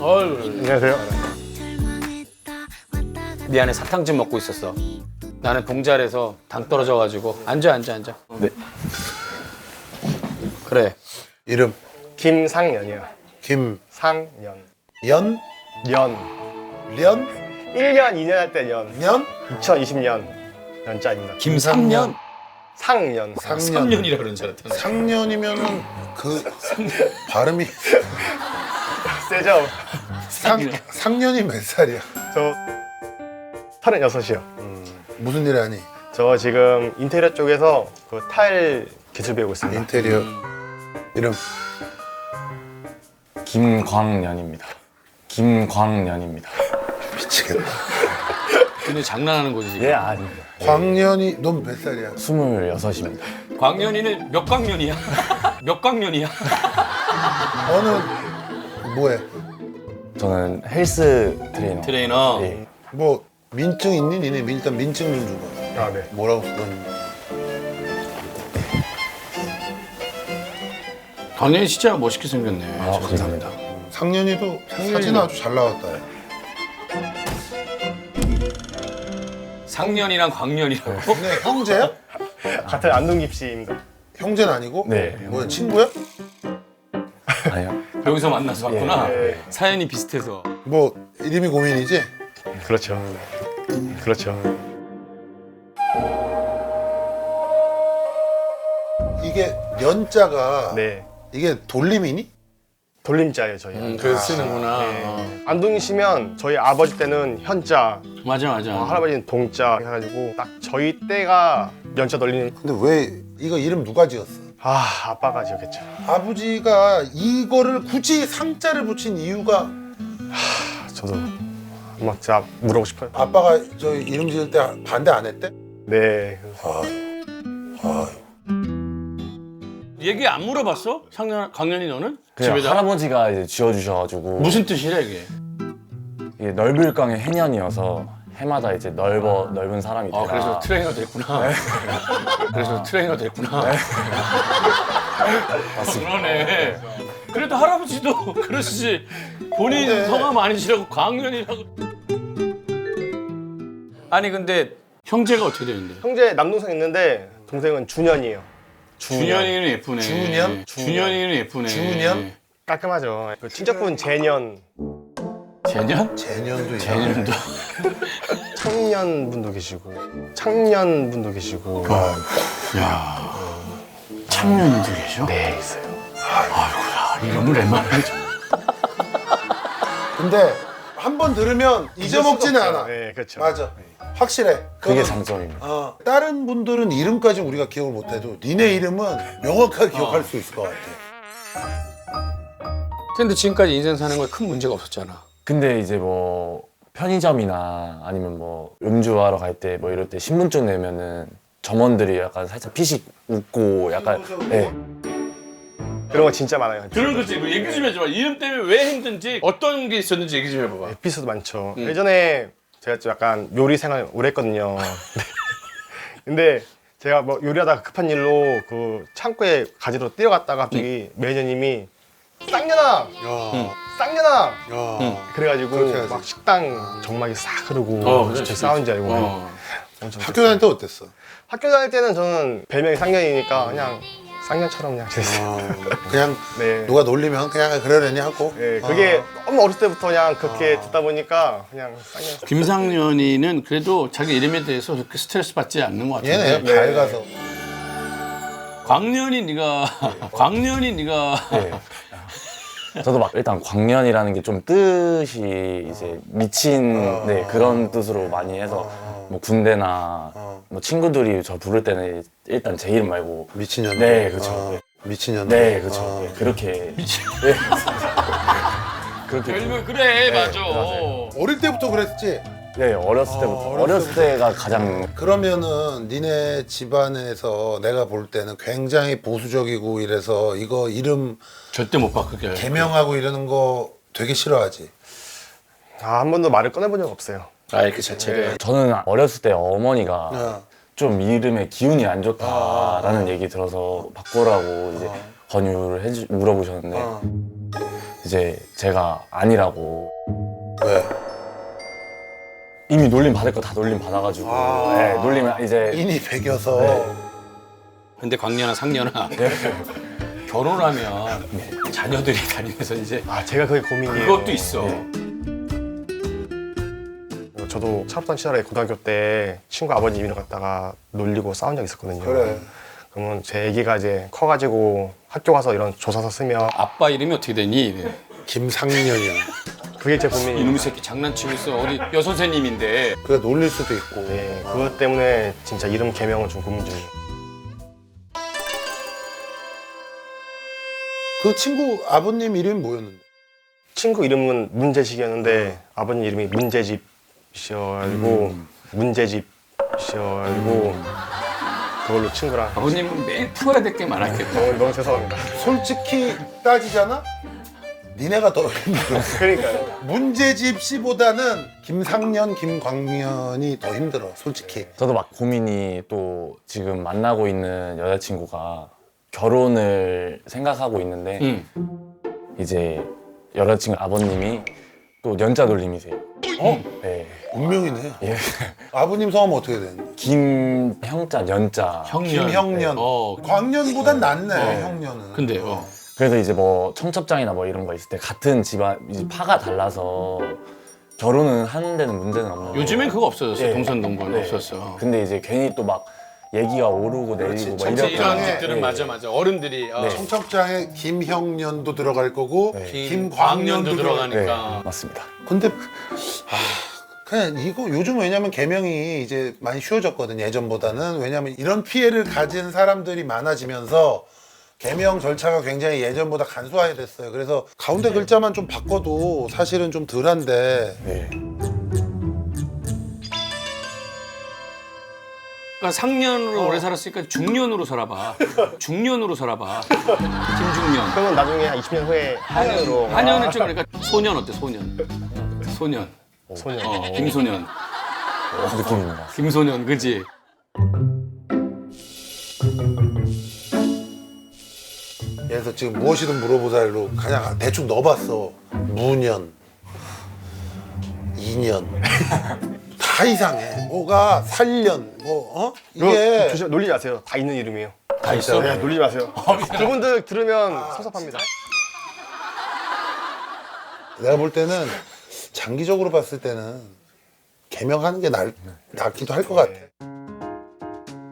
안녕하세요. 미안해, 사탕즙 먹고 있었어. 나는 봉자리에서 당 떨어져가지고. 앉아. 네. 그래. 이름 김상연이요. 상연. 연? 연. 련? 1년, 2년 할 때 연. 년? 2020년 연자입니다. 김상년? 상연. 상년. 3년이라 그런 줄 알았다. 상년이면은 그 발음이 세죠? 상년이 몇 살이야? 저 36이요. 무슨 일 하니? 저 지금 인테리어 쪽에서 그 타일 기술 배우고 있습니다. 인테리어 이름 김광년입니다. 미치겠다. 근데 장난하는 거지 지금. 예, 아닙니다. 광년이 넌 몇 살이야? 26입니다. 광년이는 몇 광년이야? 몇 광년이야? 너는 뭐해? 저는 헬스 트레이너. 트레이너. 예. 뭐 민증 있니? 니네 일단 민증 좀 줘봐. 아, 네. 뭐라고 쓰던? 광년이 진짜 멋있게 생겼네. 아, 감사합니다. 상년이도 사진 아주 잘 나왔다. 상년이랑 광년이라고? 네, 형제야? 같은 안동 입시입니다. 형제는 아니고? 네. 뭐야 친구야? 아니요. 여기서 만나서 왔구나. 예. 사연이 비슷해서. 뭐 이름이 고민이지? 그렇죠. 그렇죠. 이게 연자가 네. 이게 돌림이니? 돌림자예요, 저희. 그래서 쓰는구나. 네. 안동이시면 저희 아버지 때는 현자, 맞아. 할아버지는 동자 해가지고 딱 저희 때가 연자 돌리는. 근데 왜 이거 이름 누가 지었어? 아, 아빠가 지었겠죠. 아버지가 이거를 굳이 상자를 붙인 이유가 저도 막 제가 물어보고 싶어요. 아빠가 저 이름 지을 때 반대 안 했대? 네. 얘기 안 물어봤어? 광년이 너는? 그냥 집에다? 할아버지가 이제 지어주셔가지고 무슨 뜻이래 이게? 이게 넓을 강의 해년이어서 해마다 이제 넓은 사람이 되라. 아, 그래서 트레이너 됐구나. 그래서 트레이너 됐구나. 그러네. 그래도 할아버지도 그러시지. 본인 근데- 성함 아니시라고 광년이라고. 아니 근데 형제가 어떻게 되는데? 형제 남동생 있는데 동생은 준현이에요. 준현이는 예쁘네. 준현? 준현이는 예쁘네. 준현? 깔끔하죠. 그 친척분 재년, 재년? 재년도 있고 재년도. 청년분도 계시고, 창년분도 계시고. 야, 창년이도 계셔? 네, 있어요. 아이고야, 이름을 웬만하죠. 근데 한 번 들으면 잊어먹지는 않아. 네, 그렇죠. 맞아. 확실해. 그게 그거는- 장점입니다. 다른 분들은 이름까지 우리가 기억을 못해도 니네 이름은 명확하게 기억할 수 있을 것 같아. 근데 지금까지 인생 사는 거에 큰 문제가 없었잖아. 근데 이제 뭐 편의점이나 아니면 뭐 음주하러 갈 때 뭐 이럴 때 신분증 내면은 점원들이 약간 살짝 피식 웃고 약간 네. 그런 거 진짜 많아요. 그런 거지. 뭐 얘기 좀 해줘봐. 이름 때문에 왜 힘든지, 어떤 게 있었는지 얘기 좀 해봐봐. 에피소드 많죠. 예전에 제가 좀 약간 요리 생활 오래 했거든요. 근데 제가 뭐 요리하다가 급한 일로 그 창고에 가지러 뛰어갔다가 갑자기 매니저님이 쌍년아! 쌍년아! 그래가지고 그렇게 하지. 막 식당 정막이 싹 흐르고 그래, 저 진짜. 싸운 줄 알고 엄청 학교 다닐 때 어땠어? 학교 다닐 때는 저는 별명이 쌍년이니까 그냥 쌍년처럼 그냥 지냈어요. 그냥 네. 누가 놀리면 그냥 그러려니 하고. 네, 그게 너무 어렸을 때부터 그냥 그렇게 듣다 보니까 그냥 쌍년. 김상년이는 그래도 자기 이름에 대해서 그렇게 스트레스 받지 않는 것 같은데. 얘네 밝아서. 광년이 네가 네. 저도 막 일단 광년이라는 게 좀 뜻이 이제 미친 네, 그런 뜻으로 많이 해서 뭐 군대나 뭐 친구들이 저 부를 때는 일단 제 이름 말고 미친년. 네, 그렇죠. 미친년. 네, 그렇죠. 네, 그렇게 네. 그렇게 별명 그래 맞아. 어릴 때부터 그랬지? 네, 어렸을 때부터 어렸을 때가 가장 그러면은 니네 집안에서 내가 볼 때는 굉장히 보수적이고 이래서 이거 이름 절대 못 바꾸게. 개명하고 이러는 거 되게 싫어하지. 한 번도 말을 꺼내본 적 없어요. 아예 그 자체를. 저는 어렸을 때 어머니가 어. 좀 이름에 기운이 안 좋다라는 얘기 들어서 바꾸라고 이제 권유를 물어보셨는데 어. 이제 제가 아니라고 왜? 이미 놀림 받을 거 다 놀림 받아가지고 네, 놀리면 이제 인이 배겨서 근데 광년아 상년아 결혼하면 자녀들이 다니면서 이제 제가 그게 고민이에요. 그것도 있어. 저도 창업단 시절에 고등학교 때 친구 아버지 이민을 갔다가 놀리고 싸운 적이 있었거든요. 그래. 그러면 제 애기가 이제 커가지고 학교 가서 이런 조사서 쓰면 아빠 이름이 어떻게 되니? 이래. 김상년이야. 그게 제 고민이에요. 이놈의 새끼 장난치고 있어. 어디 여선생님인데. 그래 놀릴 수도 있고. 네, 그것 때문에 진짜 이름 개명을 좀 고민 중이에요. 그 친구 아버님 이름이 뭐였는데? 친구 이름은 문재식이었는데 아버님 이름이 문재집이셔가지고 문재집이셔가지고 그걸로 친구랑 아버님은 매일 풀어야 될 게 많았겠다. 너무 죄송합니다. 솔직히 따지잖아? 니네가 더 힘들어. 그러니까요. 문제집 씨보다는 김상년, 김광년이 더 힘들어, 솔직히. 저도 막 고민이 또 지금 만나고 있는 여자친구가 결혼을 생각하고 있는데 이제 여자친구 아버님이 또 연자 놀림이세요. 네. 운명이네. 예. 아버님 성함 어떻게 되는데? 김형자 연자. 김형년. 광년보단 낫네, 형년은. 근데 그래서 이제 뭐 청첩장이나 뭐 이런 거 있을 때 같은 집안 이제 파가 달라서 결혼은 하는 데는 문제는 없는. 요즘엔 그거 없어졌어. 예. 동서동본 네. 없었어. 근데 이제 괜히 또 막 얘기가 오르고 그렇지, 내리고 뭐 전체 이런 이런 집들은 예. 맞아. 어른들이 청첩장에 김형년도 들어갈 거고 네. 김광년도 들어가니까. 네, 들어가니까. 맞습니다. 근데 그냥 이거 요즘 왜냐면 개명이 이제 많이 쉬워졌거든 예전보다는. 왜냐면 이런 피해를 가진 사람들이 많아지면서 개명 절차가 굉장히 예전보다 간소화됐어요. 그래서 가운데 글자만 좀 바꿔도 사실은 좀 덜한데. 네. 그러니까 상년으로 오래 살았으니까 중년으로 살아봐. 중년으로 살아봐. 김중년. 그러면 나중에 한 20년 후에 한년으로 한년은 좀 그러니까 소년 어때? 소년. 소년. 김소년. 느낌입니다. 김소년, 그지? 그래서 지금 무엇이든 물어보자로 그냥 대충 넣어봤어. 무년, 2년 다 이상해. 뭐가 살년, 이게 조심 놀리지 마세요. 다 있는 이름이에요. 다 있어? 네, 놀리지 마세요. 그분들 들으면 섭섭합니다. 내가 볼 때는 장기적으로 봤을 때는 개명하는 게 낫기도 할 것 같아.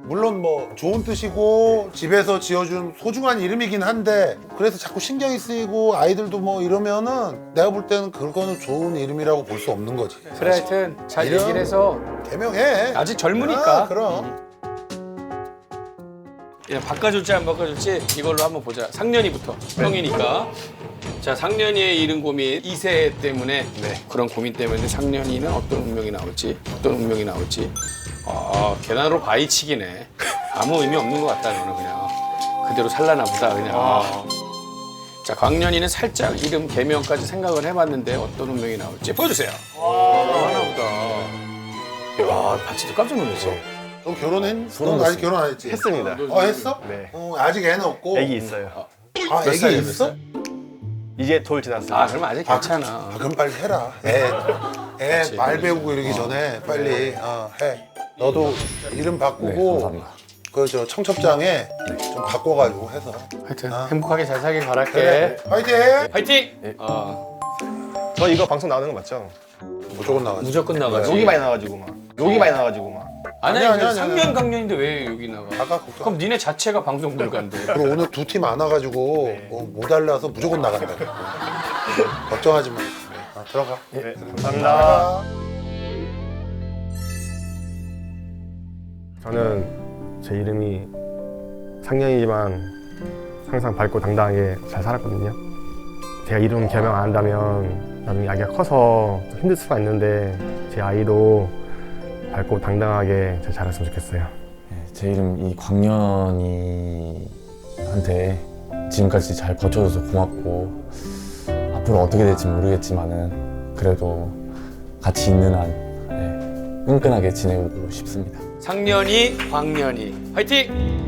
물론 뭐 좋은 뜻이고 집에서 지어준 소중한 이름이긴 한데 그래서 자꾸 신경이 쓰이고 아이들도 뭐 이러면은 내가 볼 때는 그거는 좋은 이름이라고 볼 수 없는 거지. 그래, 하여튼 잘 이런- 얘기를 해서 개명해. 아직 젊으니까. 그럼. 야, 바꿔줄지 안 바꿔줄지 이걸로 한번 보자. 상년이부터. 형이니까. 자, 상년이의 이름 고민 2세 때문에 그런 고민 때문에 상년이는 어떤 운명이 나올지. 계단으로 바위치기네. 아무 의미 없는 것 같다 너는 그냥. 그대로 살라나 보다 그냥. 자, 광년이는 살짝 이름 개명까지 생각을 해봤는데 어떤 운명이 나올지 보여주세요. 하나보다. 야, 바치도 깜짝 놀랐어. 너 결혼했? 넌 아직 결혼 안 했지? 했습니다. 했어? 네. 아직 애는 없고. 애기 있어요. 아, 몇 애기 살이야, 있어? 몇 살? 이제 돌 지났어요. 아, 그럼 아직 괜찮아. 그럼 빨리 해라. 애 말 배우고 이러기 전에 빨리 해. 너도 이름 네, 바꾸고 감사합니다. 그 저 청첩장에 좀 바꿔가지고 해서. 하여튼 행복하게 잘 살길 바랄게. 그래. 화이팅! 화이팅! 저 이거 방송 나오는 거 맞죠? 무조건 나가지. 무조건 나가지. 욕이 많이 나가지고 막. 욕이 많이 나가지고 막. 아니, 아니야, 아니야, 상년 아니야. 강년인데 왜 여기 나가? 나가 걱정. 그럼 니네 자체가 방송 불가인데. 그리고 오늘 두 팀 안 와가지고 못 알라서 무조건 나간다. 걱정하지 마. 들어가. 네, 감사합니다. 저는 제 이름이 상년이지만 항상 밝고 당당하게 잘 살았거든요. 제가 이름 개명 안 한다면 나중에 아기가 커서 좀 힘들 수가 있는데 제 아이도 밝고 당당하게 잘 자랐으면 좋겠어요. 네, 제 이름 이 광년이한테 지금까지 잘 버텨줘서 고맙고 앞으로 어떻게 될지 모르겠지만은 그래도 같이 있는 한 네, 끈끈하게 지내고 싶습니다. 상년이, 광년이 화이팅!